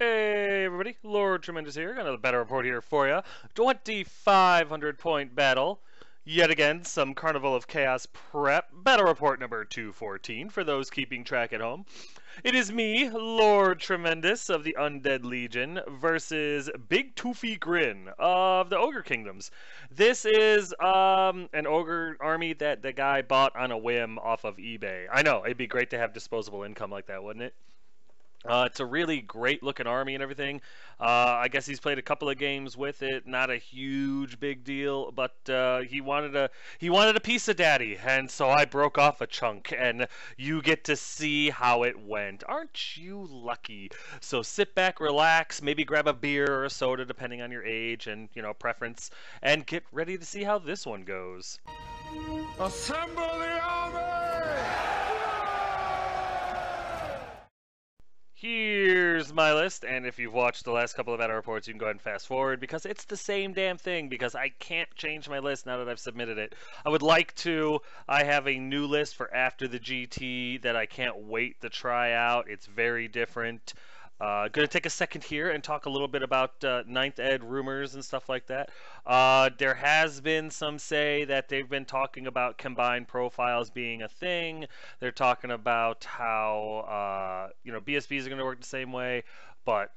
Hey everybody, Lord Tremendous here. Got another battle report here for you. 2,500 point battle. Yet again, some Carnival of Chaos prep. Battle report number 214 for those keeping track at home. It is me, Lord Tremendous of the Undead Legion, versus Big Toofy Grin of the Ogre Kingdoms. This is an ogre army that the guy bought on a whim off of eBay. I know, it'd be great to have disposable income like that, wouldn't it? It's a really great looking army and everything. I guess he's played a couple of games with it. Not a huge big deal, but he wanted a piece of daddy, and so I broke off a chunk, and you get to see how it went. Aren't you lucky? So sit back, relax, maybe grab a beer or a soda depending on your age and preference, and get ready to see how this one goes. Assemble the army! Here's my list, and if you've watched the last couple of battle reports, you can go ahead and fast forward, because it's the same damn thing, because I can't change my list now that I've submitted it. I would like to. I have a new list for after the GT that I can't wait to try out. It's very different. Going to take a second here and talk a little bit about Ninth Ed rumors and stuff like that. There has been some say that they've been talking about combined profiles being a thing. They're talking about how BSBs are going to work the same way, but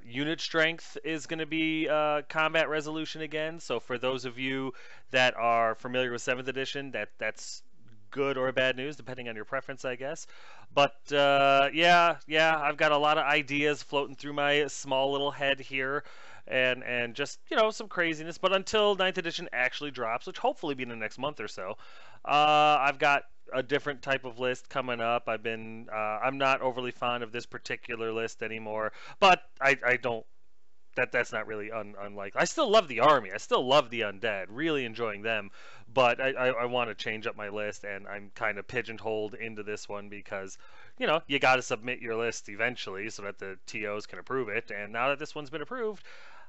unit strength is going to be combat resolution again. So for those of you that are familiar with 7th edition, that's good or bad news depending on your preference, I guess. But yeah, I've got a lot of ideas floating through my small little head here, and just some craziness. But until 9th edition actually drops, which hopefully be in the next month or so, I've got a different type of list coming up. I'm not overly fond of this particular list anymore, but I don't. That's not really unlikely. I still love the army. I still love the undead. Really enjoying them. But I want to change up my list, and I'm kind of pigeonholed into this one because, you got to submit your list eventually so that the TOs can approve it. And now that this one's been approved,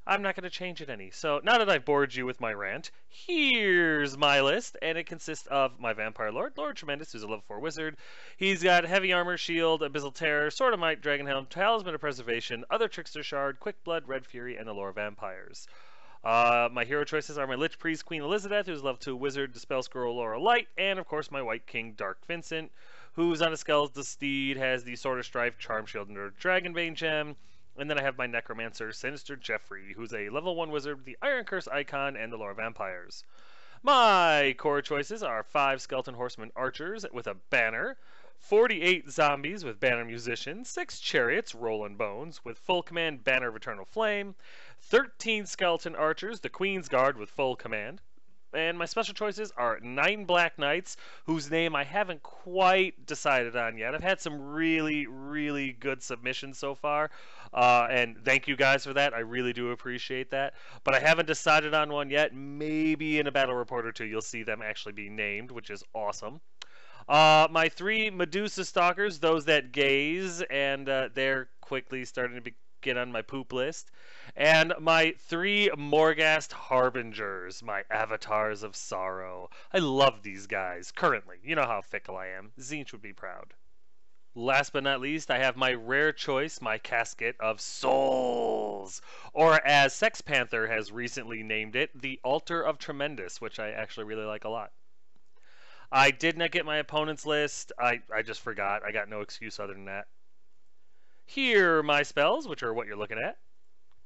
I'm not going to change it any. So now that I've bored you with my rant, here's my list, and it consists of my Vampire Lord, Lord Tremendous, who's a level 4 wizard. He's got Heavy Armor, Shield, Abyssal Terror, Sword of Might, Dragon Helm, Talisman of Preservation, Other Trickster Shard, Quick Blood, Red Fury, and Allure Vampires. My hero choices are my Lich Priest, Queen Elizabeth, who's level 2 wizard, Dispel Scroll, Laura Light, and of course my White King, Dark Vincent, who's on a skeletal steed, has the Sword of Strife, Charm Shield, and Dragonbane Gem. And then I have my Necromancer, Sinister Jeffrey, who's a level 1 wizard with the Iron Curse icon and the Lore Vampires. My core choices are 5 Skeleton Horsemen Archers with a banner, 48 Zombies with Banner Musician, 6 Chariots, Rolling Bones, with full command Banner of Eternal Flame, 13 Skeleton Archers, the Queen's Guard with full command. And my special choices are 9 Black Knights, whose name I haven't quite decided on yet. I've had some really, really good submissions so far, and thank you guys for that. I really do appreciate that. But I haven't decided on one yet. Maybe in a battle report or two you'll see them actually be named, which is awesome. My 3 Medusa Stalkers, those that gaze, and they're quickly starting to get on my poop list. And my 3 Morghast Harbingers, my Avatars of Sorrow. I love these guys, currently. You know how fickle I am. Zinch would be proud. Last but not least, I have my rare choice, my Casket of Souls. Or as Sex Panther has recently named it, the Altar of Tremendous, which I actually really like a lot. I did not get my opponent's list. I just forgot. I got no excuse other than that. Here are my spells, which are what you're looking at.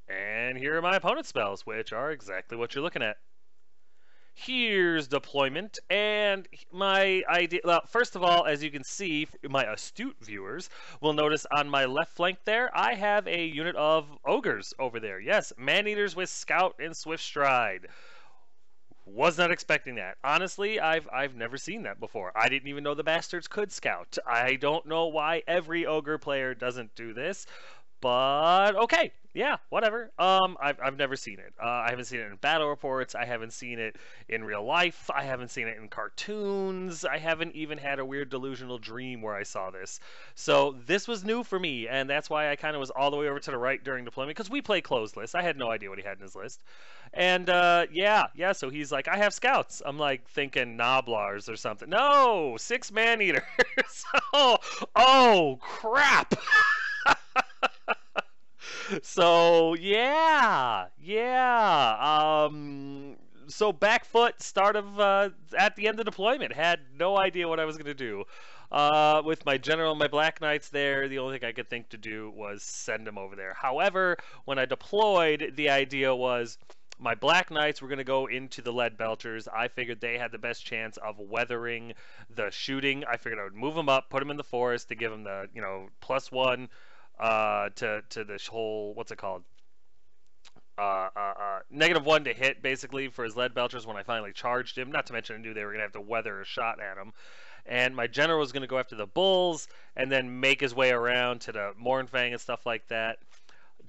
And here are my opponent's spells, which are exactly what you're looking at. Here's deployment, and my idea. Well, first of all, as you can see, my astute viewers will notice on my left flank there, I have a unit of ogres over there. Yes, man-eaters with Scout and Swift Stride. Was not expecting that. Honestly, I've never seen that before. I didn't even know the bastards could scout. I don't know why every ogre player doesn't do this, but okay. Yeah, whatever. I've never seen it. I haven't seen it in battle reports. I haven't seen it in real life. I haven't seen it in cartoons. I haven't even had a weird delusional dream where I saw this. So this was new for me, and that's why I kind of was all the way over to the right during deployment, because we play closed lists. I had no idea what he had in his list. And yeah, so he's like, I have scouts. I'm like thinking Noblars or something. No, 6 man-eaters. Oh, crap. So yeah, yeah. So back foot, start of at the end of deployment. Had no idea what I was gonna do. With my general and my Black Knights there, the only thing I could think to do was send them over there. However, when I deployed, the idea was my Black Knights were going to go into the lead belchers. I figured they had the best chance of weathering the shooting. I figured I would move them up, put them in the forest to give them the, +1 to this whole, what's it called? -1 to hit, basically, for his lead belchers when I finally charged him. Not to mention I knew they were going to have to weather a shot at him. And my general was going to go after the bulls and then make his way around to the Mornfang and stuff like that.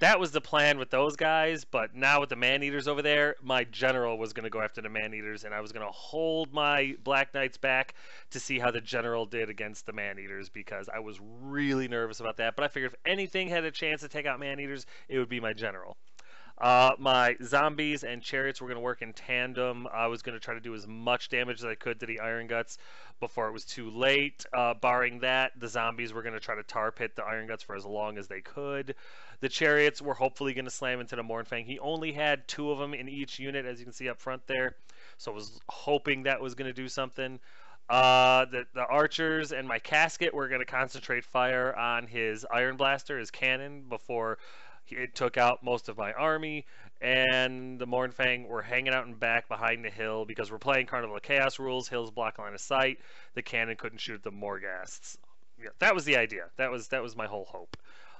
That was the plan with those guys, but now with the man-eaters over there, my general was going to go after the man-eaters, and I was going to hold my Black Knights back to see how the general did against the man-eaters, because I was really nervous about that. But I figured if anything had a chance to take out man-eaters, it would be my general. My zombies and chariots were going to work in tandem. I was going to try to do as much damage as I could to the Iron Guts before it was too late. Barring that, the zombies were going to try to tar pit the Iron Guts for as long as they could. The chariots were hopefully going to slam into the Mornfang. He only had 2 of them in each unit, as you can see up front there. So I was hoping that was going to do something. The archers and my casket were going to concentrate fire on his Iron Blaster, his cannon, before it took out most of my army. And the Mornfang were hanging out in back behind the hill because we're playing Carnival of Chaos rules. Hills block line of sight. The cannon couldn't shoot the Morghasts. Yeah, that was the idea. That was my whole hope.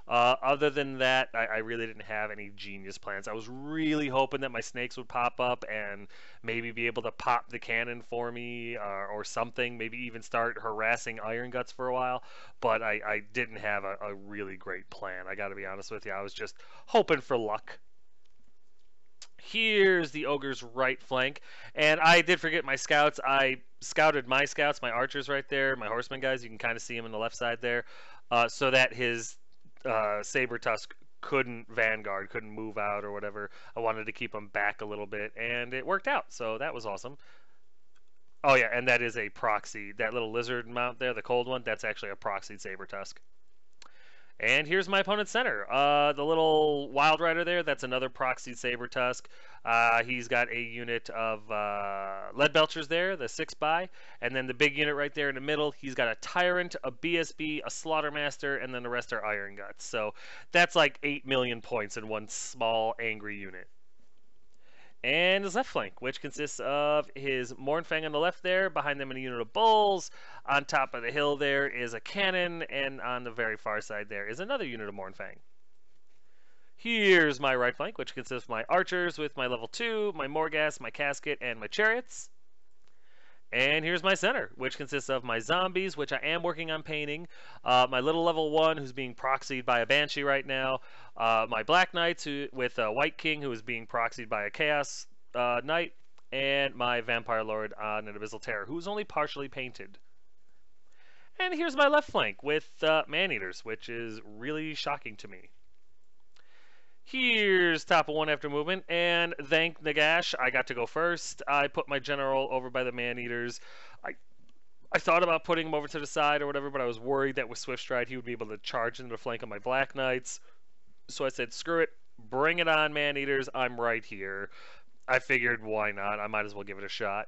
Other than that, I really didn't have any genius plans. I was really hoping that my snakes would pop up and maybe be able to pop the cannon for me or something. Maybe even start harassing Iron Guts for a while. But I didn't have a really great plan. I got to be honest with you. I was just hoping for luck. Here's the ogre's right flank, and I did forget my scouts. I scouted my scouts, my archers right there, my horseman guys. You can kind of see them on the left side there, so that his saber tusk couldn't vanguard, couldn't move out or whatever. I wanted to keep him back a little bit, and it worked out, so that was awesome. Oh yeah, and that is a proxy. That little lizard mount there, the cold one, that's actually a proxied saber tusk. And here's my opponent's center. The little Wild Rider there, that's another proxied saber tusk. He's got a unit of lead belchers there, the 6x, and then the big unit right there in the middle, he's got a Tyrant, a BSB, a Slaughtermaster, and then the rest are Iron Guts. So that's like 8 million points in one small angry unit. And his left flank, which consists of his Mornfang on the left there, behind them in a unit of bulls. On top of the hill there is a cannon, and on the very far side there is another unit of Mornfang. Here's my right flank, which consists of my archers with my level 2, my Morghast, my casket, and my chariots. And here's my center, which consists of my zombies, which I am working on painting, my little level 1, who's being proxied by a Banshee right now, my Black Knights with a White King, who is being proxied by a Chaos Knight, and my Vampire Lord on an Abyssal Terror, who's only partially painted. And here's my left flank with Man-Eaters, which is really shocking to me. Here's top of 1 after movement, and thank Nagash, I got to go first. I put my general over by the man-eaters. I thought about putting him over to the side or whatever, but I was worried that with Swift Stride he would be able to charge into the flank of my Black Knights. So I said, screw it, bring it on, man-eaters, I'm right here. I figured, why not? I might as well give it a shot.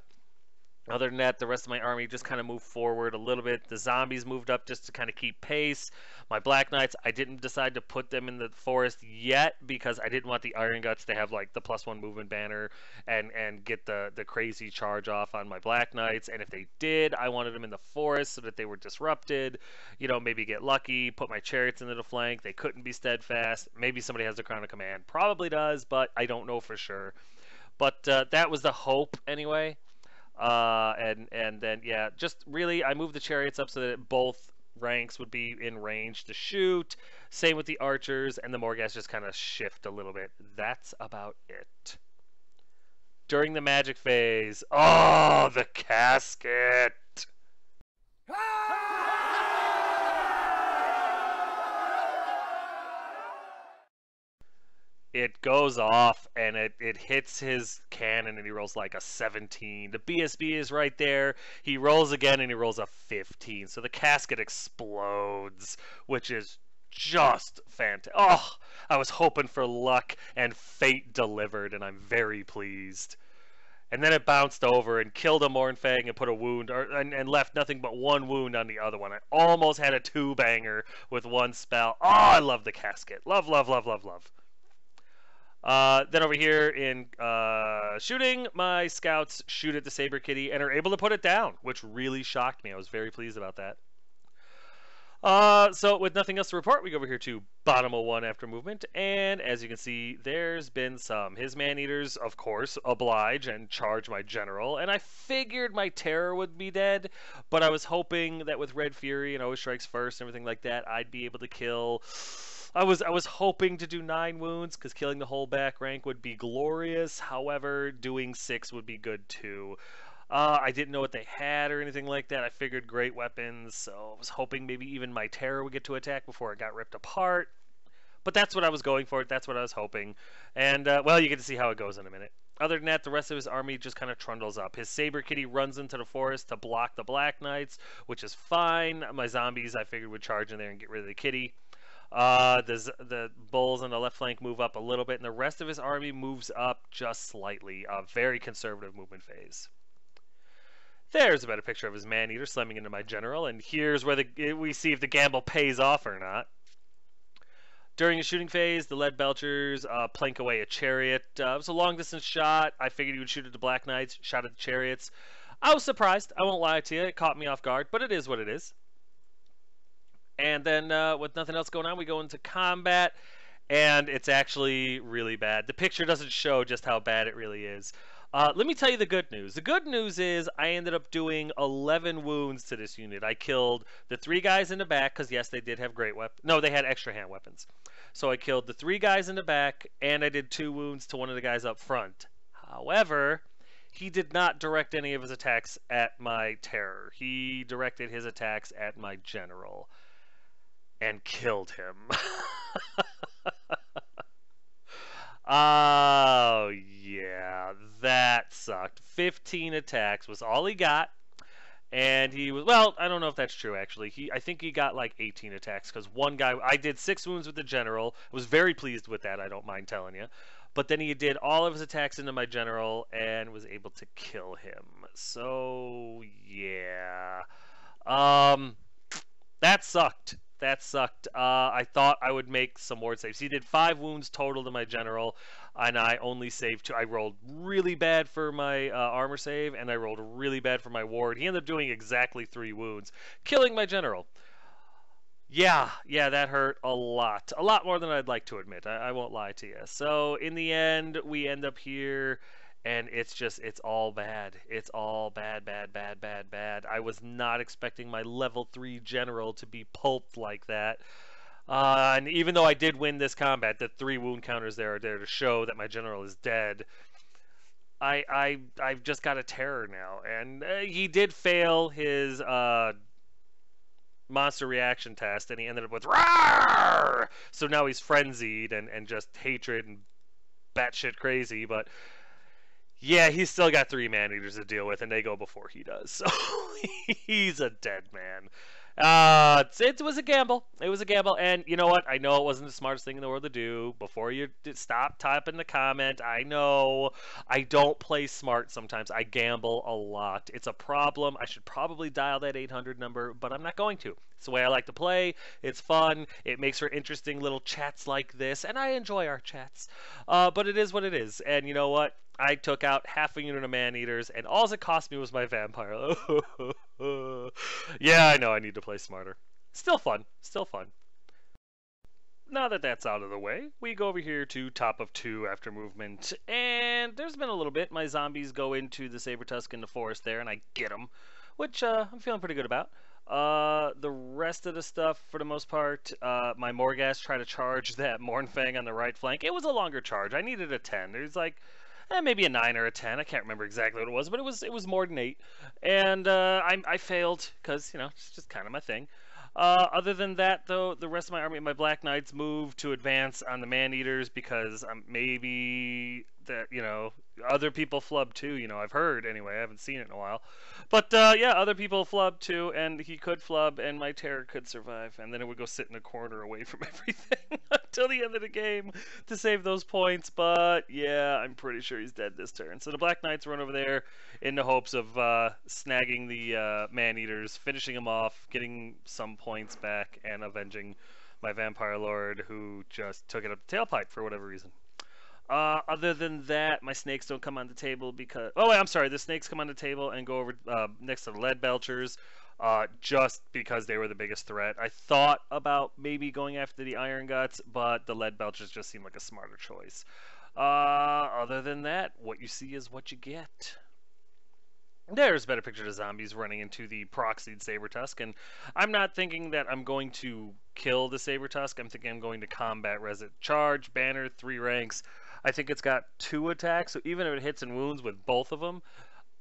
Other than that, the rest of my army just kind of moved forward a little bit. The zombies moved up just to kind of keep pace. My Black Knights, I didn't decide to put them in the forest yet because I didn't want the Iron Guts to have like the +1 movement banner and get the crazy charge off on my Black Knights. And if they did, I wanted them in the forest so that they were disrupted. You know, maybe get lucky, put my chariots into the flank. They couldn't be steadfast. Maybe somebody has the Crown of Command. Probably does, but I don't know for sure. But that was the hope anyway. And then, yeah, just really, I moved the chariots up so that both ranks would be in range to shoot. Same with the archers, and the Morghast just kind of shift a little bit. That's about it. During the magic phase, oh, the casket! It goes off and it hits his cannon and he rolls like a 17. The BSB is right there. He rolls again and he rolls a 15. So the casket explodes, which is just fantastic. Oh, I was hoping for luck, and fate delivered, and I'm very pleased. And then it bounced over and killed a Mornfang and put a wound, and left nothing but one wound on the other one. I almost had a two-banger with one spell. Oh, I love the casket. Love, love, love, love, love. Then over here in shooting, my scouts shoot at the Saber Kitty and are able to put it down, which really shocked me. I was very pleased about that. So with nothing else to report, we go over here to bottom of 1 after movement, and as you can see, there's been some. His man-eaters, of course, oblige and charge my general, and I figured my terror would be dead, but I was hoping that with Red Fury and always strikes first and everything like that, I'd be able to kill. I was hoping to do 9 wounds, because killing the whole back rank would be glorious. However, doing 6 would be good too. I didn't know what they had or anything like that. I figured great weapons, so I was hoping maybe even my terror would get to attack before it got ripped apart. But that's what I was going for. That's what I was hoping. And, well, you get to see how it goes in a minute. Other than that, the rest of his army just kind of trundles up. His Saber Kitty runs into the forest to block the Black Knights, which is fine. My zombies, I figured, would charge in there and get rid of the kitty. The bulls on the left flank move up a little bit, and the rest of his army moves up just slightly. A very conservative movement phase. There's a better picture of his man-eater slamming into my general, and here's where we see if the gamble pays off or not. During the shooting phase, the lead belchers plank away a chariot. It was a long-distance shot. I figured he would shoot at the Black Knights, shot at the chariots. I was surprised. I won't lie to you. It caught me off guard, but it is what it is. And then with nothing else going on, we go into combat, and it's actually really bad. The picture doesn't show just how bad it really is. Let me tell you the good news. The good news is I ended up doing 11 wounds to this unit. I killed the 3 guys in the back, because yes, they did have great weapons. No, they had extra hand weapons. So I killed the 3 guys in the back, and I did 2 wounds to one of the guys up front. However, he did not direct any of his attacks at my terror. He directed his attacks at my general and killed him. Oh, yeah, that sucked. 15 attacks was all he got, and he was, well, I don't know if that's true, actually. I think he got like 18 attacks, because one guy, I did 6 wounds with the general. I was very pleased with that, I don't mind telling you. But then he did all of his attacks into my general and was able to kill him. So, yeah. That sucked. That sucked. I thought I would make some ward saves. He did 5 wounds total to my general, and I only saved 2. I rolled really bad for my armor save, and I rolled really bad for my ward. He ended up doing exactly 3 wounds, killing my general. Yeah, that hurt a lot. A lot more than I'd like to admit. I won't lie to you. So, in the end, we end up here, and it's all bad. It's all bad, bad, bad, bad, bad. I was not expecting my level 3 general to be pulped like that. And even though I did win this combat, the 3 wound counters there are there to show that my general is dead. I've just got a terror now. And he did fail his monster reaction test, and he ended up with Rawr! So now he's frenzied and just hatred and batshit crazy, but yeah, he's still got 3 man-eaters to deal with, and they go before he does. So he's a dead man. It was a gamble. It was a gamble, and you know what? I know it wasn't the smartest thing in the world to do. Before you stop typing the comment, I know I don't play smart sometimes. I gamble a lot. It's a problem. I should probably dial that 800 number, but I'm not going to. It's the way I like to play. It's fun. It makes for interesting little chats like this, and I enjoy our chats. But it is what it is, and you know what? I took out half a unit of man-eaters, and all it cost me was my vampire. Yeah, I know I need to play smarter. Still fun. Still fun. Now that that's out of the way, we go over here to top of 2 after movement, and there's been a little bit. My zombies go into the Saber-Tusk in the forest there, and I get them, which I'm feeling pretty good about. The rest of the stuff, for the most part, my Morghast try to charge that Mornfang on the right flank. It was a longer charge. I needed a 10. There's like maybe a 9 or a 10. I can't remember exactly what it was, but it was more than 8. And I failed because, you know, it's just kind of my thing. Other than that, though, the rest of my army, my Black Knights, moved to advance on the man-eaters because maybe that, you know, other people flub too, you know, I've heard anyway, I haven't seen it in a while. But yeah, other people flub too, and he could flub, and my terror could survive, and then it would go sit in a corner away from everything until the end of the game to save those points. But yeah, I'm pretty sure he's dead this turn. So the Black Knights run over there in the hopes of snagging the Man-Eaters, finishing them off, getting some points back, and avenging my Vampire Lord, who just took it up the tailpipe for whatever reason. Other than that, my snakes don't come on the table because... Oh, wait, I'm sorry. The snakes come on the table and go over next to the lead belchers just because they were the biggest threat. I thought about maybe going after the iron guts, but the lead belchers just seemed like a smarter choice. Other than that, what you see is what you get. There's a better picture of zombies running into the proxied Sabertusk, and I'm not thinking that I'm going to kill the Sabertusk. I'm thinking I'm going to combat res it. Charge, banner, 3 ranks. I think it's got 2 attacks, so even if it hits and wounds with both of them,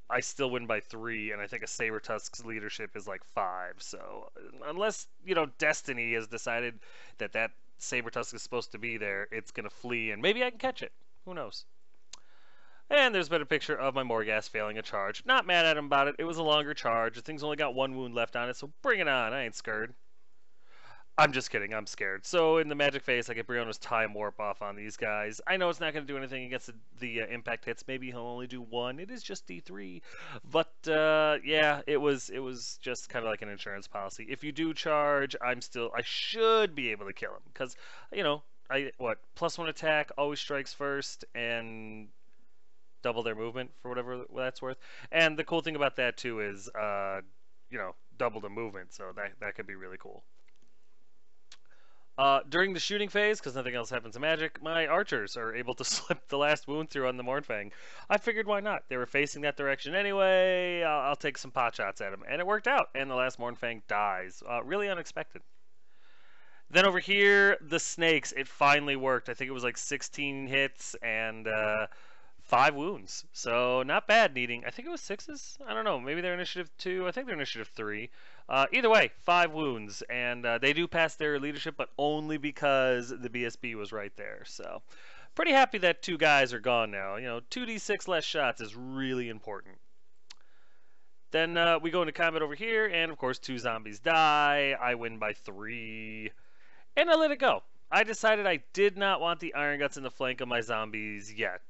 I still win by 3, and I think a Sabertusk's leadership is like 5. So unless, you know, Destiny has decided that that Sabertusk is supposed to be there, it's going to flee, and maybe I can catch it. Who knows? And there's been a picture of my Morghast failing a charge. Not mad at him about it. It was a longer charge. The thing's only got 1 wound left on it, so bring it on. I ain't scared. I'm just kidding. I'm scared. So in the magic phase, I get Briona's Time Warp off on these guys. I know it's not going to do anything against the impact hits. Maybe he'll only do 1. It is just D3. But yeah, it was just kind of like an insurance policy. If you do charge, I should be able to kill him. Because, you know, +1 attack, always strikes first, and double their movement for whatever that's worth. And the cool thing about that too is, you know, double the movement, so that could be really cool. During the shooting phase, because nothing else happens in Magic, my archers are able to slip the last wound through on the Mournfang. I figured why not? They were facing that direction anyway. I'll take some pot shots at them, and it worked out. And the last Mournfang dies. Really unexpected. Then over here, the snakes. It finally worked. I think it was like 16 hits and 5 wounds. So not bad needing. I think it was 6s. I don't know. Maybe they're initiative 2. I think they're initiative 3. Either way, 5 wounds. And they do pass their leadership, but only because the BSB was right there. So pretty happy that 2 guys are gone now. You know, 2d6 less shots is really important. Then we go into combat over here, and of course 2 zombies die. I win by 3. And I let it go. I decided I did not want the Iron Guts in the flank of my zombies yet.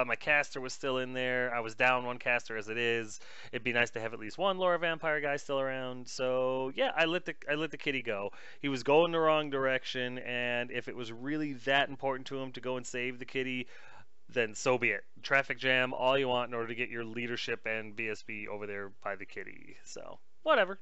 My caster was still in there. I was down 1 caster as it is. It'd be nice to have at least 1 Lore Vampire guy still around. So yeah, I let the kitty go. He was going the wrong direction, and if it was really that important to him to go and save the kitty, then so be it. Traffic jam all you want in order to get your leadership and BSB over there by the kitty. So whatever.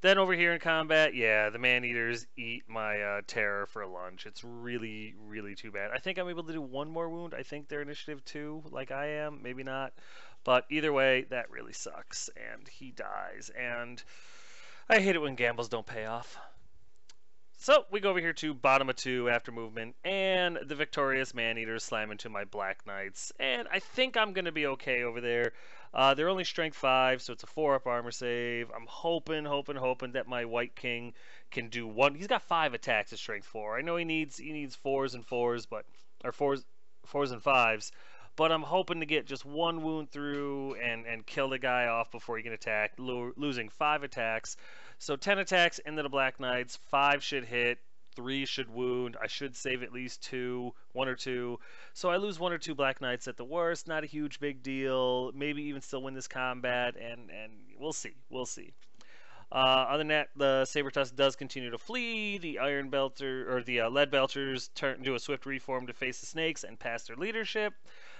Then over here in combat, yeah, the Man-Eaters eat my terror for lunch. It's really, really too bad. I think I'm able to do 1 more wound. I think they're initiative 2, like I am. Maybe not. But either way, that really sucks. And he dies. And I hate it when gambles don't pay off. So we go over here to bottom of 2 after movement, and the victorious Man-Eaters slam into my Black Knights, and I think I'm going to be okay over there. They're only strength 5, so it's a 4-up armor save. I'm hoping that my White King can do 1. He's got 5 attacks at strength 4. I know he needs 4s and 4s, but or 4s and 5s. But I'm hoping to get just 1 wound through and kill the guy off before he can attack, losing 5 attacks. So 10 attacks into the Black Knights, 5 should hit, 3 should wound. I should save at least 1 or 2. So I lose 1 or 2 Black Knights at the worst, not a huge big deal. Maybe even still win this combat, and we'll see. Other than that, the Sabertusk does continue to flee. The Iron Belter, or the Lead Belchers do a swift reform to face the snakes and pass their leadership.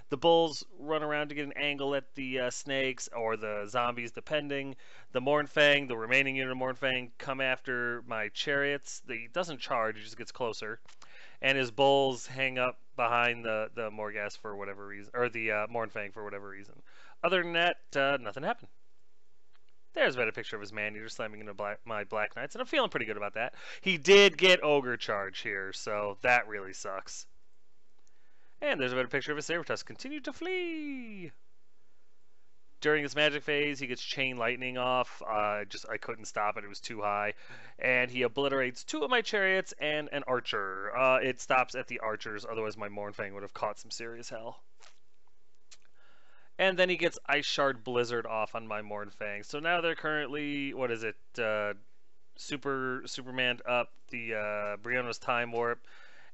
The bulls run around to get an angle at the snakes or the zombies, depending. The Mournfang, the remaining unit of Mournfang, come after my chariots. He doesn't charge, he just gets closer. And his bulls hang up behind the Morghast for whatever reason, or the Mournfang for whatever reason. Other than that, nothing happened. There's been a picture of his Man-Eater slamming into my Black Knights, and I'm feeling pretty good about that. He did get Ogre Charge here, so that really sucks. And there's a better picture of his Sabertusk continue to flee. During his magic phase, he gets Chain Lightning off. I couldn't stop it. It was too high. And he obliterates 2 of my chariots and an archer. It stops at the archers. Otherwise, my Mournfang would have caught some serious hell. And then he gets Ice Shard Blizzard off on my Mornfang. So now they're currently, what is it, Superman up, the Brianna's Time Warp,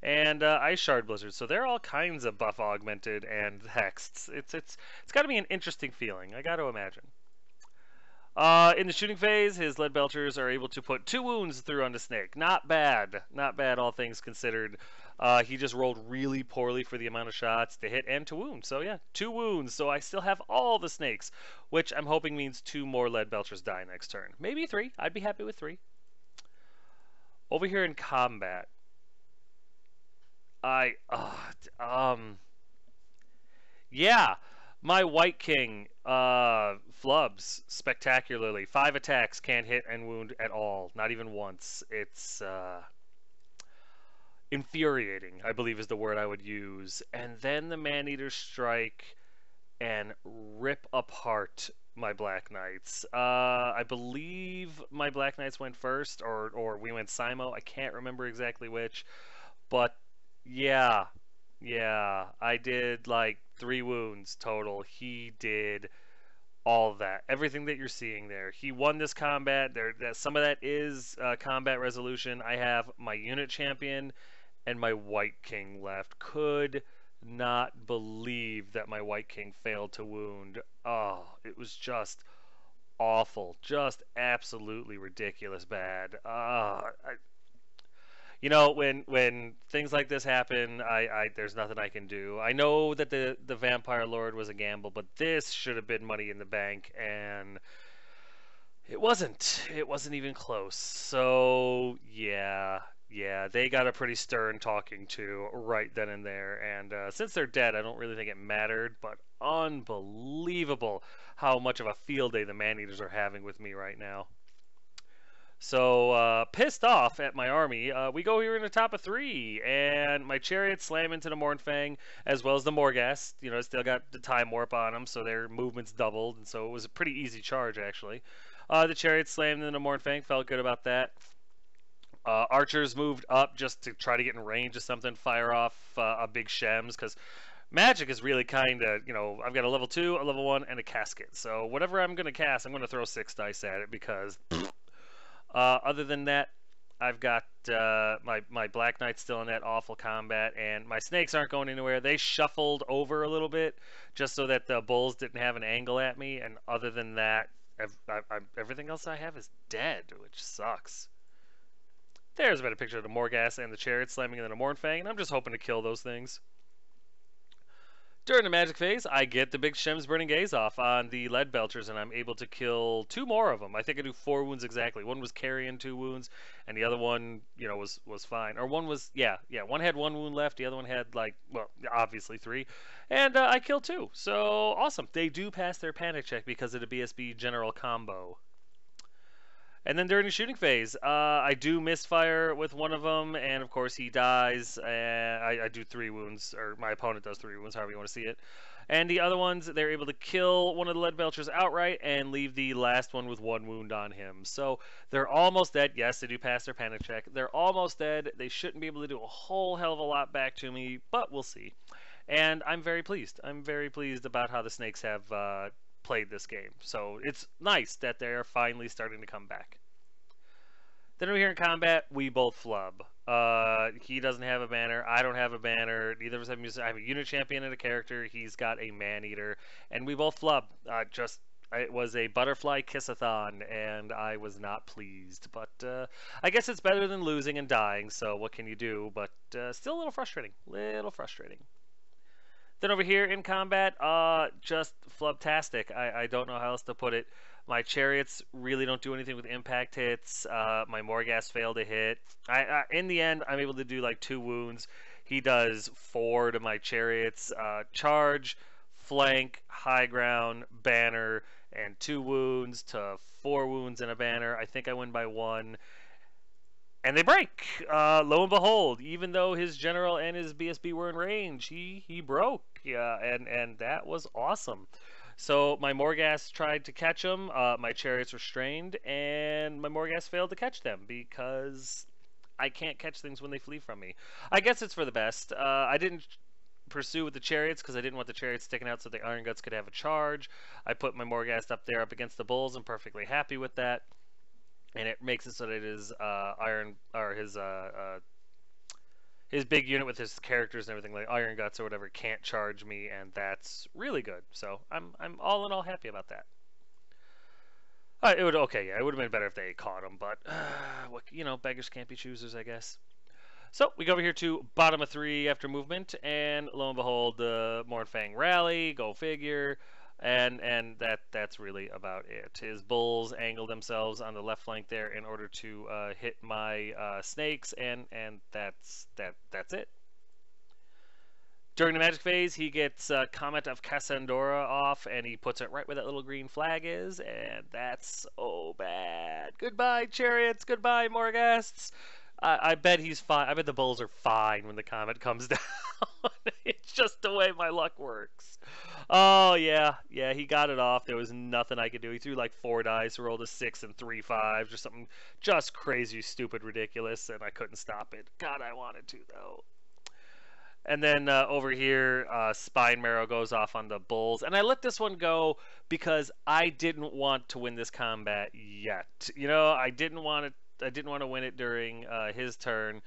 and Ice Shard Blizzard. So they're all kinds of buff augmented and hexed. It's got to be an interesting feeling, I got to imagine. In the shooting phase, his lead belchers are able to put 2 wounds through on the snake. Not bad. Not bad, all things considered. He just rolled really poorly for the amount of shots to hit and to wound. So yeah, 2 wounds. So I still have all the snakes, which I'm hoping means 2 more lead belchers die next turn. Maybe 3. I'd be happy with 3. Over here in combat, yeah, my White King flubs spectacularly. 5 attacks, can't hit and wound at all, not even once. It's infuriating, I believe is the word I would use. And then the Maneater strike and rip apart my Black Knights. I believe my Black Knights went first, or we went Simo. I can't remember exactly which, but yeah, I did like 3 wounds total. He did all of that, everything that you're seeing there. He won this combat. Some of that is combat resolution. I have my unit champion and my White King left. Could not believe that my White King failed to wound. Oh, it was just awful, just absolutely ridiculous bad. You know, when things like this happen, there's nothing I can do. I know that the Vampire Lord was a gamble, but this should have been money in the bank, and it wasn't. It wasn't even close. So yeah, they got a pretty stern talking to right then and there. And since they're dead, I don't really think it mattered. But unbelievable how much of a field day the Maneaters are having with me right now. So, pissed off at my army, we go here in the top of 3, and my chariots slam into the Mornfang, as well as the Morghast. You know, still got the Time Warp on them, so their movement's doubled, and so it was a pretty easy charge, actually. The chariots slammed into the Mornfang, felt good about that. Archers moved up just to try to get in range of something, fire off a big Shems, because Magic is really kind of, you know, I've got a level 2, a level 1, and a casket. So whatever I'm going to cast, I'm going to throw 6 dice at it, because... other than that, I've got my Black Knight still in that awful combat, and my snakes aren't going anywhere. They shuffled over a little bit just so that the bulls didn't have an angle at me, and other than that, everything else I have is dead, which sucks. There's a better picture of the Morghast and the chariot slamming into the Mornfang, and I'm just hoping to kill those things. During the magic phase, I get the big Shem's Burning Gaze off on the lead belchers, and I'm able to kill 2 more of them. I think I do 4 wounds exactly. One was carrying 2 wounds, and the other one, you know, was fine. Or one was, yeah, one had 1 wound left. The other one had, like, well, obviously 3. And I killed 2. So, awesome. They do pass their panic check because of the BSB general combo. And then during the shooting phase, I do misfire with one of them, and of course he dies. I do 3 wounds, or my opponent does 3 wounds, however you want to see it. And the other ones, they're able to kill one of the lead belchers outright and leave the last one with 1 wound on him. So they're almost dead. Yes, they do pass their panic check. They're almost dead. They shouldn't be able to do a whole hell of a lot back to me, but we'll see. And I'm very pleased. I'm very pleased about how the Snakes have played this game. So it's nice that they're finally starting to come back. Then over here in combat, we both flub. He doesn't have a banner. I don't have a banner. Neither of us have music. I have a unit champion and a character. He's got a Maneater. And we both flub. It was a butterfly kiss-a-thon, and I was not pleased. But I guess it's better than losing and dying, so what can you do? But still a little frustrating. Then over here in combat, just flubtastic. I don't know how else to put it. My chariots really don't do anything with impact hits. My Morghast failed to hit. In the end, I'm able to do like 2 wounds. He does 4 to my chariots. Charge, flank, high ground, banner, and 2 wounds to 4 wounds and a banner. I think I win by 1. And they break. Lo and behold, even though his general and his BSB were in range, he broke. Yeah, and that was awesome. So my Morghast tried to catch him. My chariots were strained, and my Morghast failed to catch them because I can't catch things when they flee from me. I guess it's for the best. I didn't pursue with the chariots because I didn't want the chariots sticking out so the Iron Guts could have a charge. I put my Morghast up there up against the bulls. I'm perfectly happy with that, and it makes it so that his his big unit with his characters and everything like Iron Guts or whatever can't charge me, and that's really good. So I'm all in all happy about that. It would it would have been better if they caught him, but what, beggars can't be choosers, I guess. So we go over here to bottom of 3 after movement, and lo and behold, the Mornfang rally. Go figure. And that's really about it. His bulls angle themselves on the left flank there in order to hit my snakes, and that's it. During the magic phase, he gets Comet of Cassandra off, and he puts it right where that little green flag is, and that's so bad. Goodbye, chariots. Goodbye, Morghasts. I bet he's fine. I bet the bulls are fine when the comet comes down. It's just the way my luck works. Oh, yeah, he got it off. There was nothing I could do. He threw like 4 dice, rolled a 6 and 3 5s, or something just crazy, stupid, ridiculous, and I couldn't stop it. God, I wanted to, though. And then over here, Spine Marrow goes off on the bulls. And I let this one go because I didn't want to win this combat yet. I didn't want to win it during his turn.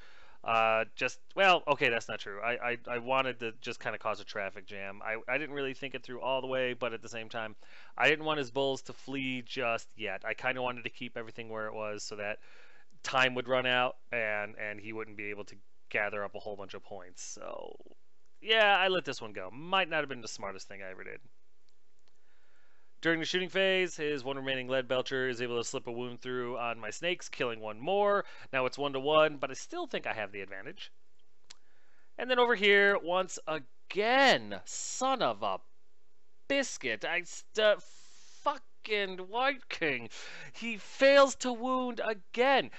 Okay, that's not true. I wanted to just kind of cause a traffic jam. I didn't really think it through all the way, but at the same time, I didn't want his bulls to flee just yet. I kind of wanted to keep everything where it was so that time would run out and he wouldn't be able to gather up a whole bunch of points. So, yeah, I let this one go. Might not have been the smartest thing I ever did. During the shooting phase, his one remaining lead belcher is able to slip a wound through on my snakes, killing one more. Now it's 1-1, but I still think I have the advantage. And then over here, once again, son of a biscuit, fucking White King, he fails to wound again.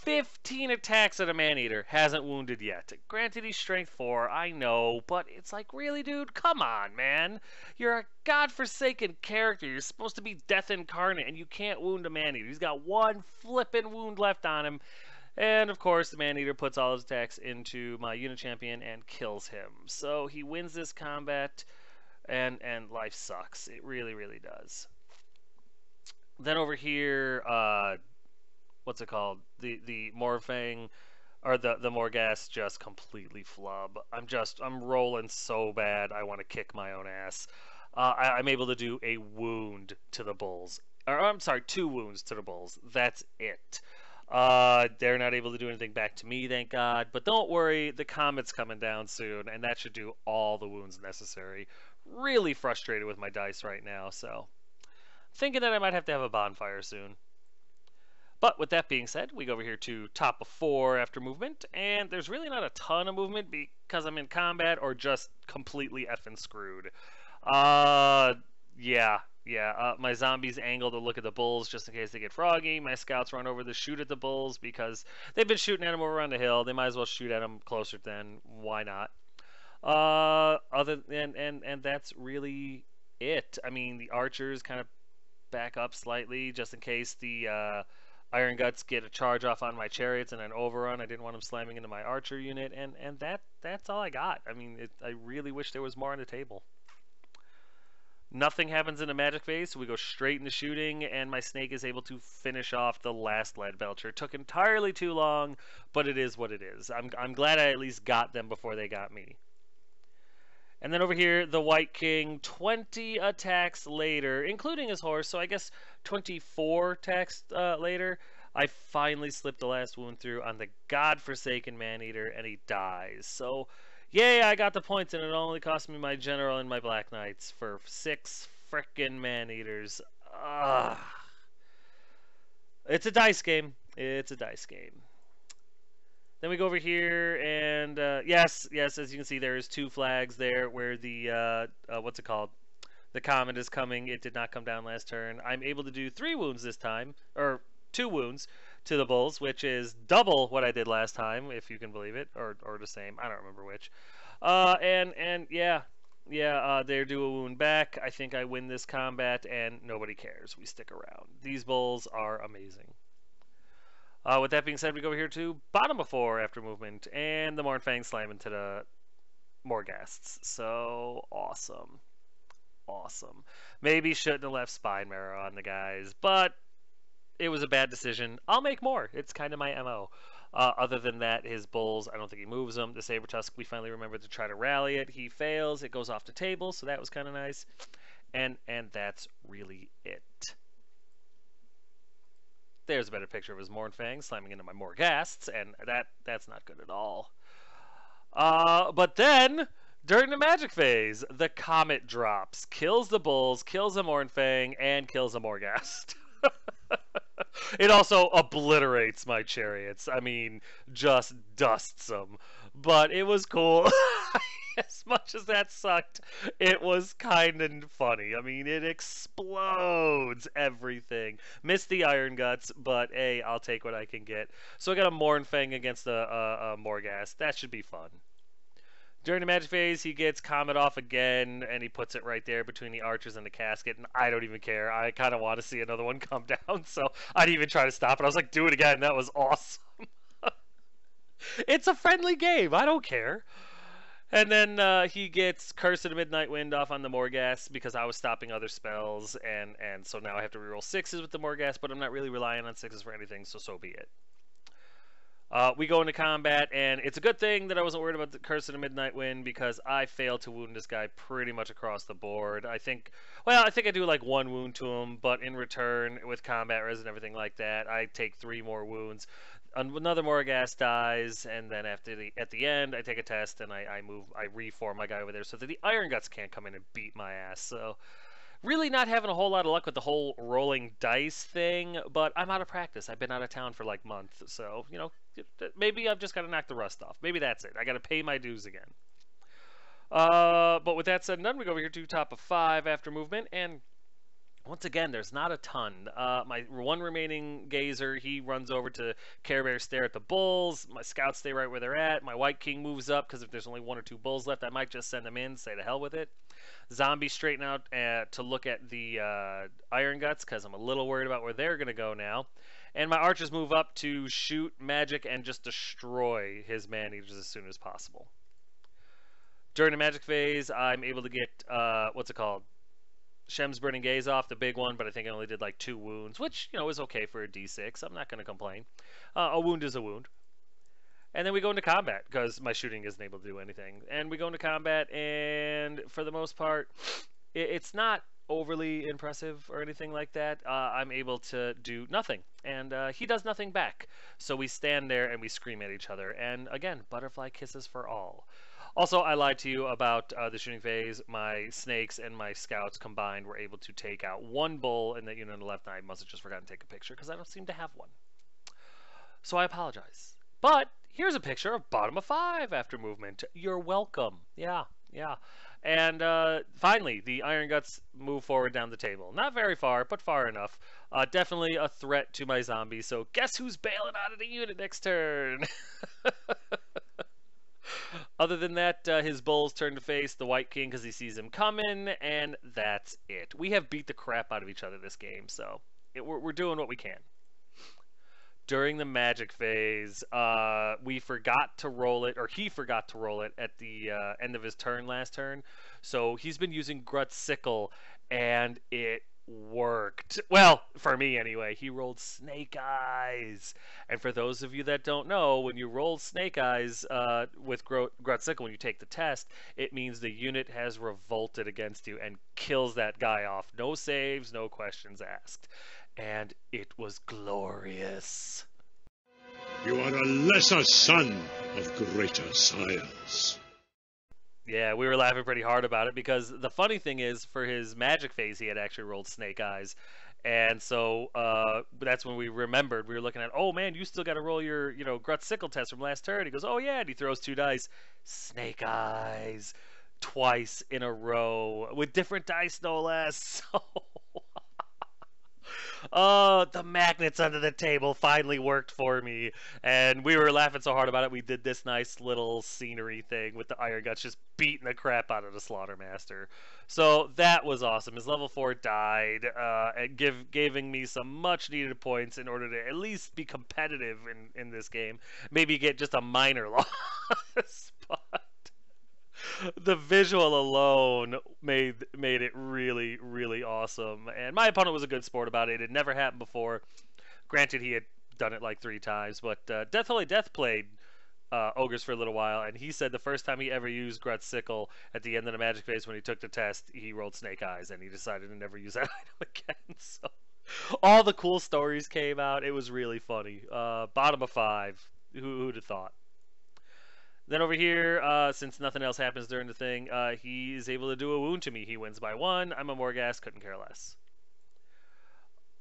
15 attacks at a man-eater, hasn't wounded yet. Granted, he's strength 4, I know, but it's like, really, dude? Come on, man. You're a godforsaken character. You're supposed to be death incarnate, and you can't wound a man-eater. He's got 1 flippin' wound left on him. And, of course, the man-eater puts all his attacks into my unit champion and kills him. So he wins this combat, and life sucks. It really, really does. Then over here, what's it called? The Morfang, or the Morghast just completely flub. I'm rolling so bad I want to kick my own ass. I'm able to do a wound to the bulls. Or, I'm sorry, 2 wounds to the bulls. That's it. They're not able to do anything back to me, thank God. But don't worry, the comet's coming down soon, and that should do all the wounds necessary. Really frustrated with my dice right now, so thinking that I might have to have a bonfire soon. But with that being said, we go over here to top of 4 after movement, and there's really not a ton of movement because I'm in combat or just completely effing screwed. My zombies angle to look at the bulls just in case they get froggy. My scouts run over to shoot at the bulls because they've been shooting at them over on the hill. They might as well shoot at them closer then. Why not? And that's really it. I mean, the archers kind of back up slightly just in case the Iron Guts get a charge off on my chariots and an overrun. I didn't want them slamming into my archer unit, and that's all I got. I mean, I really wish there was more on the table. Nothing happens in the magic phase, so we go straight into shooting, and my snake is able to finish off the last lead belcher. It took entirely too long, but it is what it is. I'm glad I at least got them before they got me. And then over here, the White King, 20 attacks later, including his horse, so I guess 24 attacks later, I finally slipped the last wound through on the godforsaken man-eater, and he dies. So, yay, I got the points, and it only cost me my general and my Black Knights for 6 frickin' man-eaters. It's a dice game. It's a dice game. Then we go over here, and yes, as you can see, there's 2 flags there where the, what's it called? The comet is coming. It did not come down last turn. I'm able to do 3 wounds this time, or 2 wounds to the bulls, which is double what I did last time, if you can believe it, or the same. I don't remember which. They do a wound back. I think I win this combat, and nobody cares. We stick around. These bulls are amazing. With that being said, we go here to bottom of 4 after movement, and the Mornfang slam into the Morghasts. So awesome. Awesome. Maybe shouldn't have left Spine Marrow on the guys, but it was a bad decision. I'll make more. It's kind of my MO. Other than that, his bulls, I don't think he moves them. The Saber Tusk, we finally remembered to try to rally it. He fails. It goes off the table, so that was kind of nice. And that's really it. There's a better picture of his Mornfang slamming into my Morghasts, and that's not good at all. But then, during the magic phase, the Comet drops, kills the bulls, kills a Mornfang, and kills a Morghast. It also obliterates my chariots. I mean, just dusts them. But it was cool. As much as that sucked, it was kind of funny. I mean, it explodes everything. Missed the Iron Guts, but hey, I'll take what I can get. So I got a Mornfang against a Morghast. That should be fun. During the magic phase, he gets Comet off again, and he puts it right there between the archers and the casket, and I don't even care. I kind of want to see another one come down, so I didn't even try to stop it. I was like, do it again. That was awesome. It's a friendly game. I don't care. And then he gets Curse of the Midnight Wind off on the Morghast because I was stopping other spells, and so now I have to reroll 6s with the Morghast, but I'm not really relying on 6s for anything, so be it. We go into combat, and it's a good thing that I wasn't worried about the Curse of the Midnight Wind because I failed to wound this guy pretty much across the board. I think I do like 1 wound to him, but in return, with combat res and everything like that, I take 3 more wounds. Another Morghast dies, and then at the end, I take a test, and I reform my guy over there so that the Iron Guts can't come in and beat my ass, so... Really not having a whole lot of luck with the whole rolling dice thing, but I'm out of practice. I've been out of town for like months, so, you know, maybe I've just got to knock the rust off. Maybe that's it. I got to pay my dues again. But with that said and done, we go over here to top of 5 after movement, and once again, there's not a ton. My one remaining Gazer, he runs over to Care Bear stare at the bulls. My scouts stay right where they're at. My White King moves up, because if there's only 1 or 2 bulls left, I might just send them in, say to hell with it. Zombies straighten out to look at the Iron Guts, because I'm a little worried about where they're going to go now. And my archers move up to shoot magic and just destroy his man-eaters as soon as possible. During the magic phase, I'm able to get, what's it called? Shem's Burning Gaze off, the big one, but I think I only did like 2 wounds, which, you know, is okay for a D6. I'm not going to complain. A wound is a wound. And then we go into combat, because my shooting isn't able to do anything. And we go into combat, and for the most part, it's not overly impressive or anything like that. I'm able to do nothing, and he does nothing back. So we stand there and we scream at each other. And again, butterfly kisses for all. Also, I lied to you about the shooting phase. My snakes and my scouts combined were able to take out 1 bull in that unit on the left, and I must have just forgotten to take a picture because I don't seem to have one. So I apologize. But here's a picture of bottom of 5 after movement. You're welcome. Yeah. And finally, the Iron Guts move forward down the table. Not very far, but far enough. Definitely a threat to my zombies, so guess who's bailing out of the unit next turn? Other than that, his bulls turn to face the White King because he sees him coming, and that's it. We have beat the crap out of each other this game, so we're doing what we can. During the magic phase, we forgot to roll it, or he forgot to roll it at the end of his turn last turn. So he's been using Grut's Sickle, and it worked. Well, for me anyway. He rolled Snake Eyes. And for those of you that don't know, when you roll Snake Eyes with Grut's Sickle, when you take the test, it means the unit has revolted against you and kills that guy off. No saves, no questions asked. And it was glorious. You are a lesser son of greater sires. Yeah, we were laughing pretty hard about it because the funny thing is, for his magic phase, he had actually rolled Snake Eyes. And so that's when we remembered. We were looking at, oh man, you still got to roll your, Grut Sickle test from last turn. He goes, oh yeah, and he throws 2 dice. Snake Eyes. Twice in a row. With different dice, no less. So... Oh, the magnets under the table finally worked for me. And we were laughing so hard about it, we did this nice little scenery thing with the Iron Guts just beating the crap out of the Slaughtermaster. So that was awesome. His level 4 died, and giving me some much needed points in order to at least be competitive in this game. Maybe get just a minor loss. But The visual alone made it really, really awesome. And my opponent was a good sport about it. It had never happened before. Granted, he had done it like 3 times, but Death Holy Death played ogres for a little while, and he said the first time he ever used Grut's Sickle at the end of the magic phase when he took the test, he rolled Snake Eyes, and he decided to never use that item again. So all the cool stories came out. It was really funny. Bottom of 5. Who'd have thought? Then over here, since nothing else happens during the thing, he's able to do a wound to me. He wins by 1. I'm a Morghast, couldn't care less.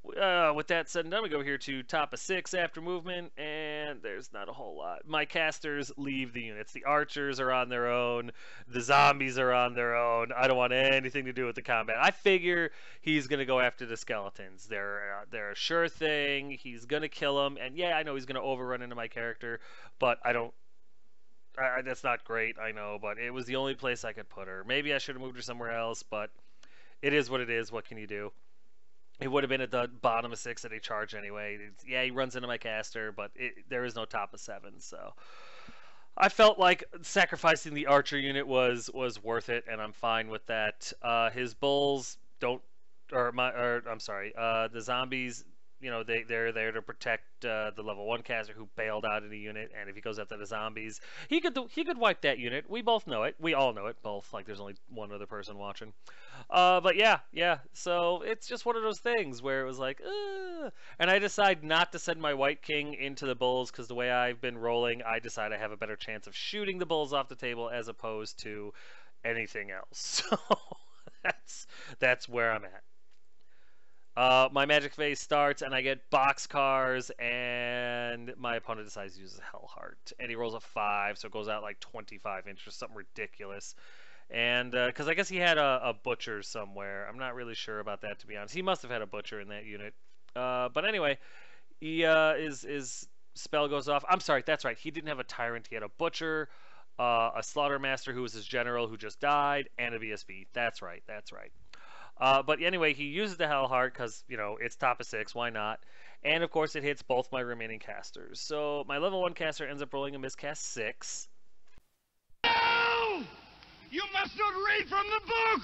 With that said and done, we go here to top of 6 after movement, and there's not a whole lot. My casters leave the units. The archers are on their own. The zombies are on their own. I don't want anything to do with the combat. I figure he's going to go after the skeletons. They're a sure thing. He's going to kill them, and yeah, I know he's going to overrun into my character, but I don't. That's not great, I know, but it was the only place I could put her. Maybe I should have moved her somewhere else, but it is what it is. What can you do? It would have been at the bottom of 6 at a charge anyway. Yeah, he runs into my caster, but there is no top of 7, so I felt like sacrificing the archer unit was worth it, and I'm fine with that. His bulls don't, I'm sorry, the zombies. You know, they're there to protect the level 1 caster who bailed out of the unit, and if he goes after the zombies, he could wipe that unit. We both know it. We all know it. Both. Like, there's only one other person watching. But yeah. So it's just one of those things where it was like, and I decide not to send my White King into the bulls because the way I've been rolling, I decide I have a better chance of shooting the bulls off the table as opposed to anything else. So that's where I'm at. My magic phase starts, and I get boxcars, and my opponent decides to use a Hellheart, and he rolls a 5, so it goes out like 25 inches, something ridiculous. And because I guess he had a butcher somewhere, I'm not really sure about that, to be honest. He must have had a butcher in that unit. But anyway, his spell goes off. I'm sorry, that's right. He didn't have a tyrant. He had a butcher, a slaughtermaster who was his general who just died, and a VSB. That's right. But anyway, he uses the Hellheart because, you know, it's top of 6, why not? And of course, it hits both my remaining casters. So my level 1 caster ends up rolling a miscast 6. No! You must not read from the book!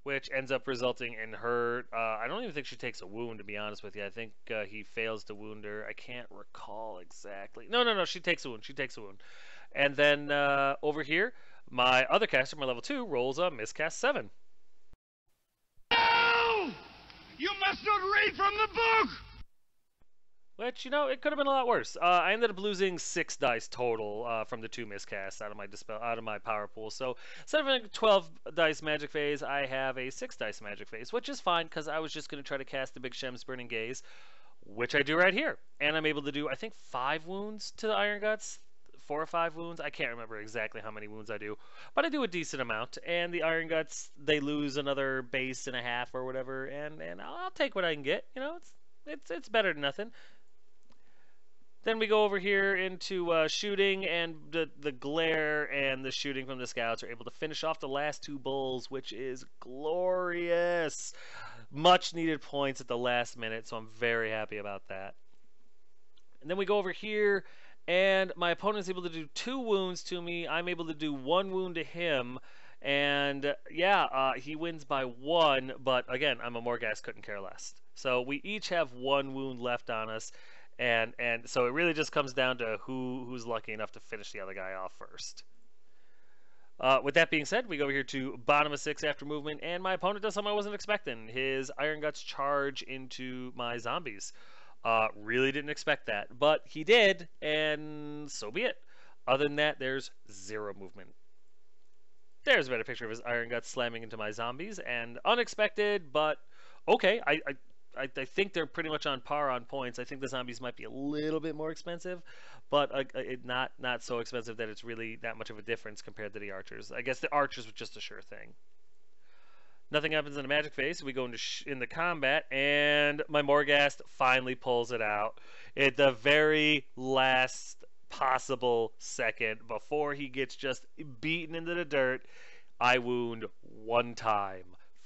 Which ends up resulting in her. I don't even think she takes a wound, to be honest with you. I think he fails to wound her. I can't recall exactly. No, she takes a wound. And then over here, my other caster, my level 2, rolls a miscast 7. No! You must not read from the book! Which, you know, it could have been a lot worse. I ended up losing 6 dice total from the 2 miscasts out of my power pool. So instead of a 12 dice magic phase, I have a 6 dice magic phase, which is fine because I was just going to try to cast the Big Shem's Burning Gaze, which I do right here. And I'm able to do, I think, 5 wounds to the Iron Guts. 4 or 5 wounds. I can't remember exactly how many wounds I do, but I do a decent amount. And the Iron Guts, they lose another base and a half or whatever, and I'll take what I can get. You know, it's better than nothing. Then we go over here into shooting, and the glare and the shooting from the scouts are able to finish off the last 2 bulls, which is glorious. Much needed points at the last minute, so I'm very happy about that. And then we go over here, and my opponent is able to do 2 wounds to me. I'm able to do 1 wound to him, and yeah, he wins by 1. But again, I'm a Morghast, couldn't care less. So we each have 1 wound left on us. And so it really just comes down to who's lucky enough to finish the other guy off first. With that being said, we go over here to bottom of 6 after movement, and my opponent does something I wasn't expecting. His Iron Guts charge into my zombies. Really didn't expect that, but he did, and so be it. Other than that, there's 0 movement. There's a better picture of his Iron Guts slamming into my zombies, and unexpected, but okay. I think they're pretty much on par on points. I think the zombies might be a little bit more expensive, but not so expensive that it's really that much of a difference compared to the archers. I guess the archers were just a sure thing. Nothing happens in the magic phase. We go into the combat, and my Morghast finally pulls it out at the very last possible second before he gets just beaten into the dirt. I wound 1 time,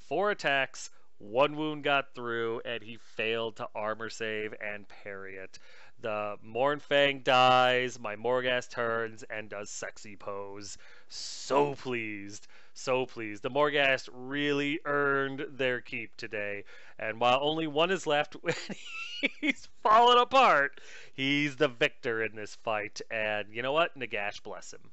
4 attacks. 1 wound got through, and he failed to armor save and parry it. The Mornfang dies, my Morghast turns and does sexy pose. So pleased. So pleased. The Morghast really earned their keep today. And while only one is left when he's fallen apart, he's the victor in this fight. And you know what? Nagash bless him.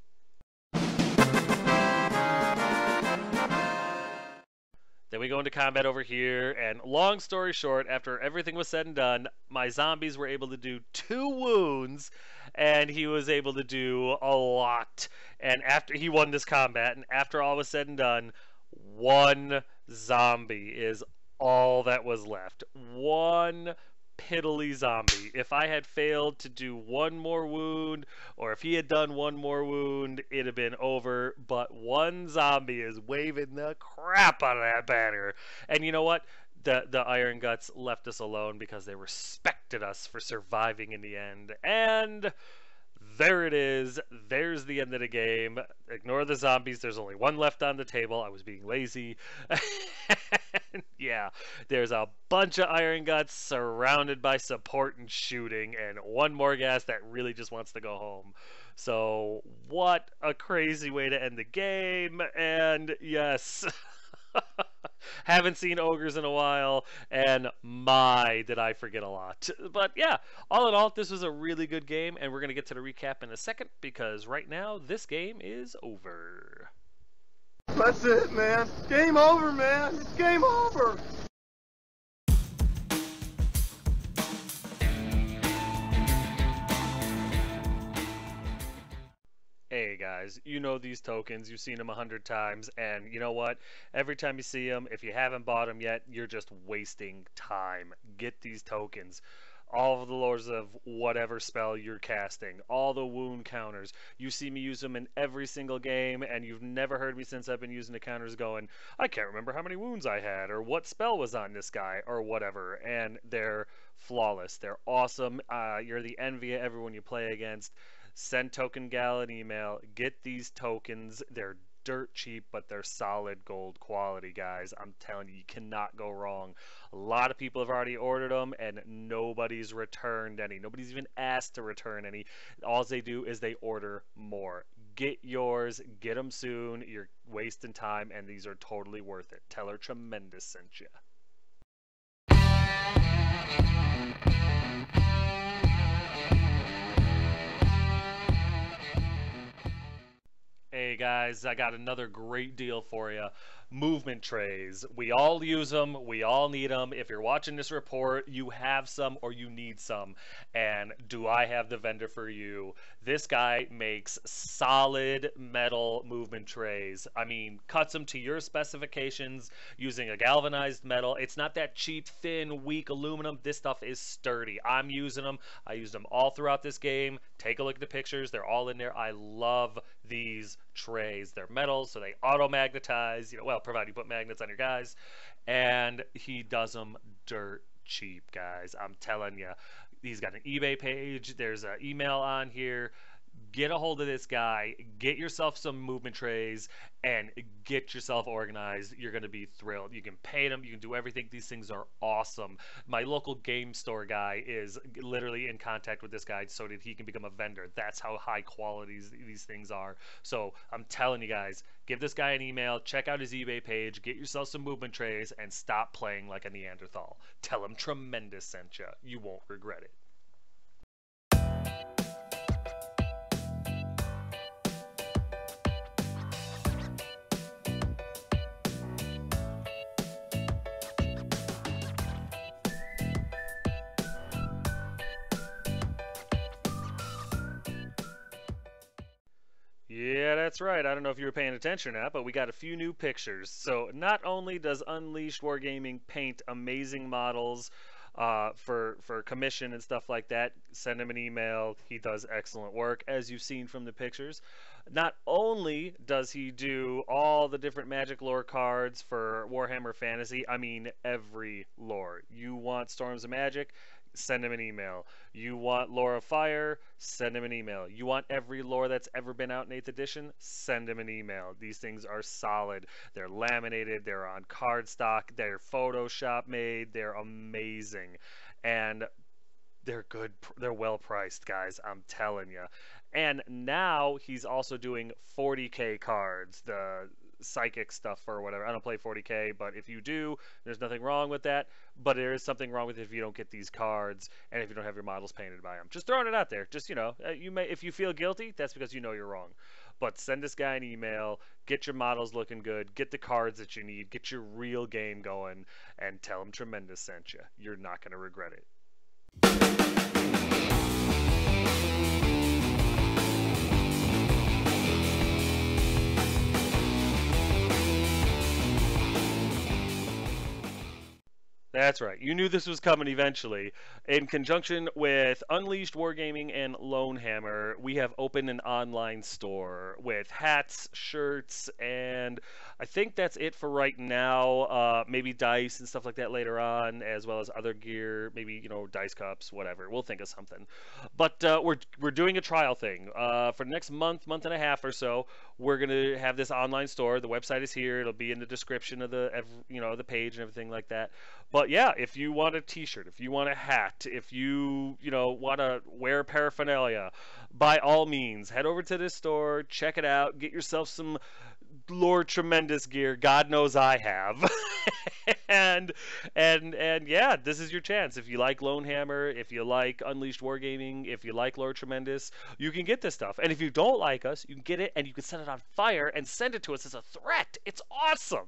Then we go into combat over here, and long story short, after everything was said and done, my zombies were able to do 2 wounds, and he was able to do a lot. And after he won this combat, and after all was said and done, 1 zombie is all that was left. 1 piddly zombie. If I had failed to do 1 more wound, or if he had done 1 more wound, it'd have been over. But 1 zombie is waving the crap out of that banner. And you know what? The Iron Guts left us alone because they respected us for surviving in the end. And there it is. There's the end of the game. Ignore the zombies. There's only 1 left on the table. I was being lazy. Yeah, there's a bunch of Iron Guts surrounded by support and shooting, and 1 Morghast that really just wants to go home. So, what a crazy way to end the game. And yes, haven't seen ogres in a while, and my, did I forget a lot. But yeah, all in all, this was a really good game, and we're going to get to the recap in a second, because right now, this game is over. That's it, man. Game over, man. It's game over. Hey guys, you know these tokens, you've seen them 100 times, and you know what? Every time you see them, if you haven't bought them yet, you're just wasting time. Get these tokens. All of the lores of whatever spell you're casting, all the wound counters. You see me use them in every single game, and you've never heard me since I've been using the counters going, I can't remember how many wounds I had, or what spell was on this guy, or whatever. And they're flawless. They're awesome. You're the envy of everyone you play against. Send Token Gal an email. Get these tokens. They're dirt cheap, but they're solid gold quality, guys. I'm telling you, you cannot go wrong. A lot of people have already ordered them, and nobody's returned any. Nobody's even asked to return any. All they do is they order more. Get yours. Get them soon. You're wasting time, and these are totally worth it. Tell her Tremendous sent you. Hey guys, I got another great deal for you. Movement trays. We all use them. We all need them. If you're watching this report, you have some or you need some. And do I have the vendor for you? This guy makes solid metal movement trays. I mean, cuts them to your specifications using a galvanized metal. It's not that cheap, thin, weak aluminum. This stuff is sturdy. I'm using them. I used them all throughout this game. Take a look at the pictures. They're all in there. I love these trays. They're metal, so they auto-magnetize. You know, well, provided you put magnets on your guys. And he does them dirt cheap, guys. I'm telling you. He's got an eBay page. There's an email on here. Get a hold of this guy. Get yourself some movement trays and get yourself organized. You're going to be thrilled. You can paint them. You can do everything. These things are awesome. My local game store guy is literally in contact with this guy so that he can become a vendor. That's how high quality these things are. So I'm telling you guys, give this guy an email. Check out his eBay page. Get yourself some movement trays and stop playing like a Neanderthal. Tell him Tremendous sent you. You won't regret it. Yeah, that's right. I don't know if you were paying attention or not, but we got a few new pictures. So not only does Unleashed Wargaming paint amazing models for commission and stuff like that, send him an email. He does excellent work, as you've seen from the pictures. Not only does he do all the different Magic lore cards for Warhammer Fantasy, I mean every lore. You want Storms of Magic? Send him an email. You want Lore of Fire? Send him an email. You want every lore that's ever been out in 8th edition? Send him an email. These things are solid. They're laminated. They're on cardstock. They're Photoshop made. They're amazing. And they're good. They're well priced, guys. I'm telling you. And now he's also doing 40K cards, the psychic stuff or whatever. I don't play 40K, but if you do, there's nothing wrong with that. But there is something wrong with it if you don't get these cards and if you don't have your models painted by him. Just throwing it out there. Just, you may, if you feel guilty, that's because you know you're wrong. But send this guy an email, get your models looking good, get the cards that you need, get your real game going, and tell him Tremendous sent you. You're not going to regret it. That's right. You knew this was coming eventually. In conjunction with Unleashed Wargaming and Lonehammer, we have opened an online store with hats, shirts, and I think that's it for right now. Maybe dice and stuff like that later on, as well as other gear, maybe, dice cups, whatever. We'll think of something. But we're doing a trial thing. For the next month and a half or so, we're going to have this online store. The website is here. It'll be in the description of the page and everything like that. But yeah, if you want a t-shirt, if you want a hat, if you want to wear paraphernalia, by all means, head over to this store, check it out, get yourself some Lord Tremendous gear. God knows I have. and yeah, this is your chance. If you like Lonehammer, if you like Unleashed Wargaming, if you like Lord Tremendous, you can get this stuff. And if you don't like us, you can get it and you can set it on fire and send it to us as a threat. It's awesome.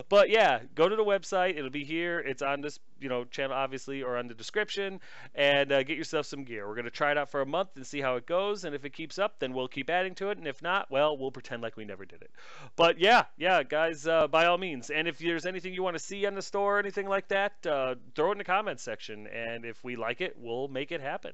But yeah, go to the website. It'll be here. It's on this channel, obviously, or on the description, and get yourself some gear. We're going to try it out for a month and see how it goes, and if it keeps up, then we'll keep adding to it, and if not, well, we'll pretend like we never did it. But yeah, guys, by all means, and if there's anything you want to see on the store or anything like that, throw it in the comments section, and if we like it, we'll make it happen.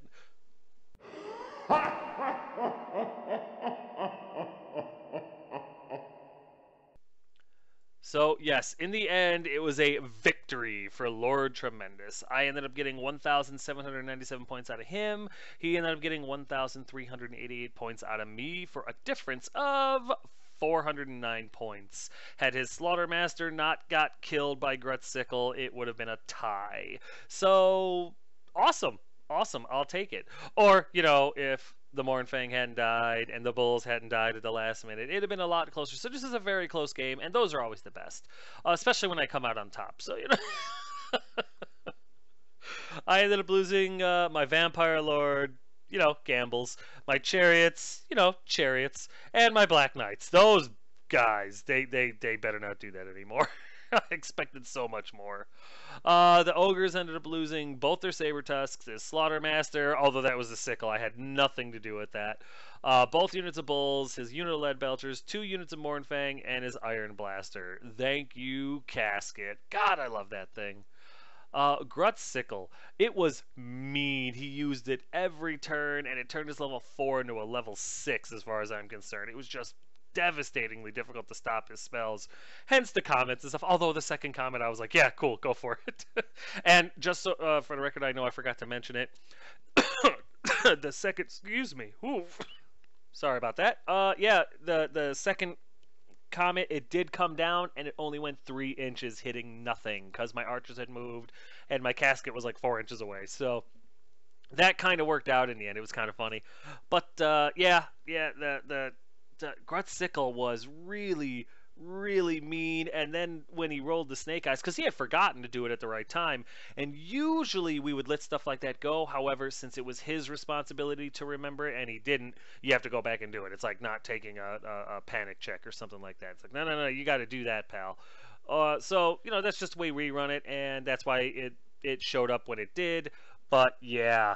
So, yes, in the end, it was a victory for Lord Tremendous. I ended up getting 1,797 points out of him. He ended up getting 1,388 points out of me for a difference of 409 points. Had his Slaughtermaster not got killed by Grutsickle, it would have been a tie. So, awesome. Awesome. I'll take it. Or, if the Mournfang hadn't died and the Bulls hadn't died at the last minute, it'd have been a lot closer. So this is a very close game, and those are always the best, especially when I come out on top. So I ended up losing my Vampire Lord, gambles, my Chariots, Chariots, and my Black Knights. Those guys, they better not do that anymore. I expected so much more. The Ogres ended up losing both their Saber Tusks, his Slaughtermaster, although that was the Sickle. I had nothing to do with that. Both units of Bulls, his unit of Lead Belchers, 2 units of Mournfang, and his Iron Blaster. Thank you, Casket. God, I love that thing. Grutsickle, it was mean. He used it every turn, and it turned his level 4 into a level 6 as far as I'm concerned. It was just devastatingly difficult to stop his spells, hence the comments and stuff. Although the second comment I was like, yeah, cool, go for it. And just so, for the record, I know I forgot to mention it. The second, excuse me, oof. Sorry about that. Yeah, the second comment, it did come down and it only went 3 inches, hitting nothing because my archers had moved and my casket was like 4 inches away. So that kind of worked out in the end. It was kind of funny. But yeah, the Grutsickle was really, really mean. And then when he rolled the Snake Eyes, because he had forgotten to do it at the right time, and usually we would let stuff like that go. However, since it was his responsibility to remember it and he didn't, you have to go back and do it. It's like not taking a panic check or something like that. It's like, no, you got to do that, pal. So that's just the way we run it, and that's why it showed up when it did. But yeah,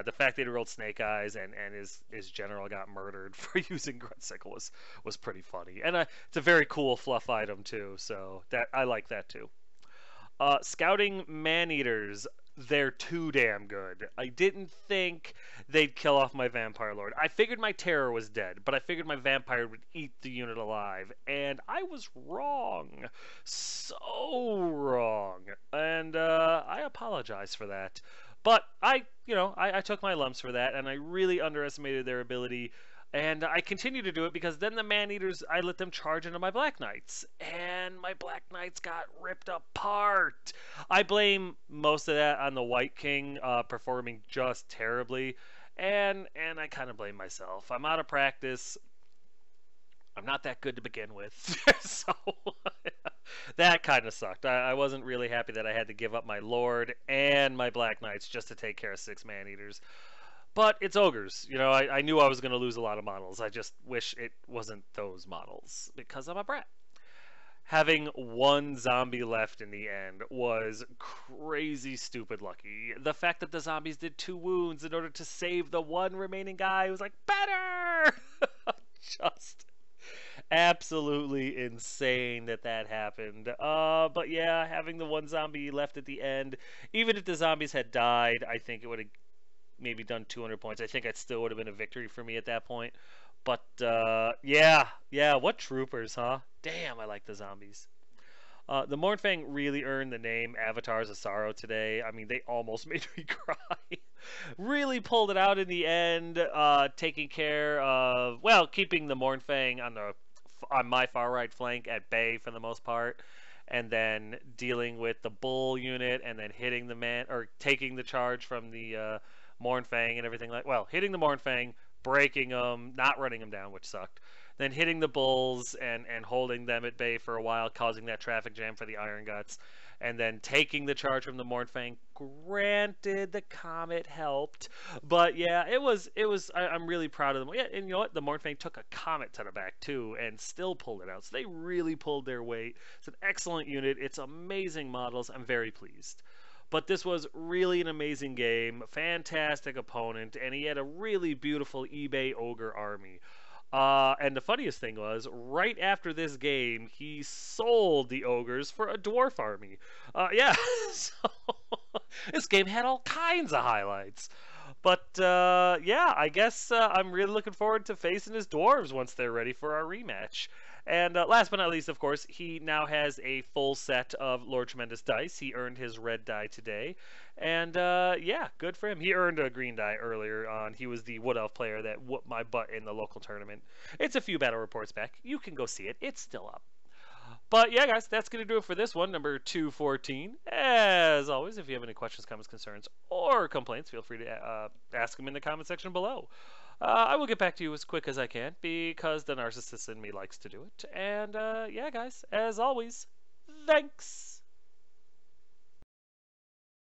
the fact that he rolled Snake Eyes and his general got murdered for using Grutsickle was pretty funny. And it's a very cool fluff item too, so that I like that too. Scouting Man-Eaters, they're too damn good. I didn't think they'd kill off my Vampire Lord. I figured my Terror was dead, but I figured my Vampire would eat the unit alive, and I was wrong. So wrong. And I apologize for that. But I took my lumps for that, and I really underestimated their ability. And I continue to do it because then the man-eaters, I let them charge into my Black Knights. And my Black Knights got ripped apart. I blame most of that on the White King performing just terribly. And I kind of blame myself. I'm out of practice. I'm not that good to begin with. So that kind of sucked. I wasn't really happy that I had to give up my Lord and my Black Knights just to take care of 6 man-eaters. But it's ogres. You know, I knew I was going to lose a lot of models. I just wish it wasn't those models because I'm a brat. Having 1 zombie left in the end was crazy stupid lucky. The fact that the zombies did 2 wounds in order to save the 1 remaining guy was like, better! Just absolutely insane that happened. But yeah, having the 1 zombie left at the end, even if the zombies had died, I think it would have maybe done 200 points. I think it still would have been a victory for me at that point. But yeah, what troopers, huh? Damn, I like the zombies. The Mournfang really earned the name Avatars of Sorrow today. I mean, they almost made me cry. Really pulled it out in the end, taking care of, well, keeping the Mournfang on my far right flank at bay for the most part, and then dealing with the Bull unit, and then hitting the man, or taking the charge from the Mournfang and everything hitting the Mournfang, breaking them, not running them down, which sucked. Then hitting the Bulls and holding them at bay for a while, causing that traffic jam for the Iron Guts. And then taking the charge from the Mournfang. Granted, the Comet helped. But yeah, I'm really proud of them. Yeah, and you know what? The Mournfang took a Comet to the back too and still pulled it out. So they really pulled their weight. It's an excellent unit. It's amazing models. I'm very pleased. But this was really an amazing game, fantastic opponent, and he had a really beautiful eBay Ogre army. And the funniest thing was, right after this game, he sold the Ogres for a Dwarf army. Yeah, so this game had all kinds of highlights. But yeah, I guess I'm really looking forward to facing his Dwarves once they're ready for our rematch. And last but not least, of course, he now has a full set of Lord Tremendous dice. He earned his red die today. And yeah, good for him. He earned a green die earlier on. He was the Wood Elf player that whooped my butt in the local tournament. It's a few battle reports back. You can go see it. It's still up. But yeah, guys, that's going to do it for this one, number 214. As always, if you have any questions, comments, concerns, or complaints, feel free to ask them in the comment section below. I will get back to you as quick as I can because the narcissist in me likes to do it. And yeah, guys, as always, thanks.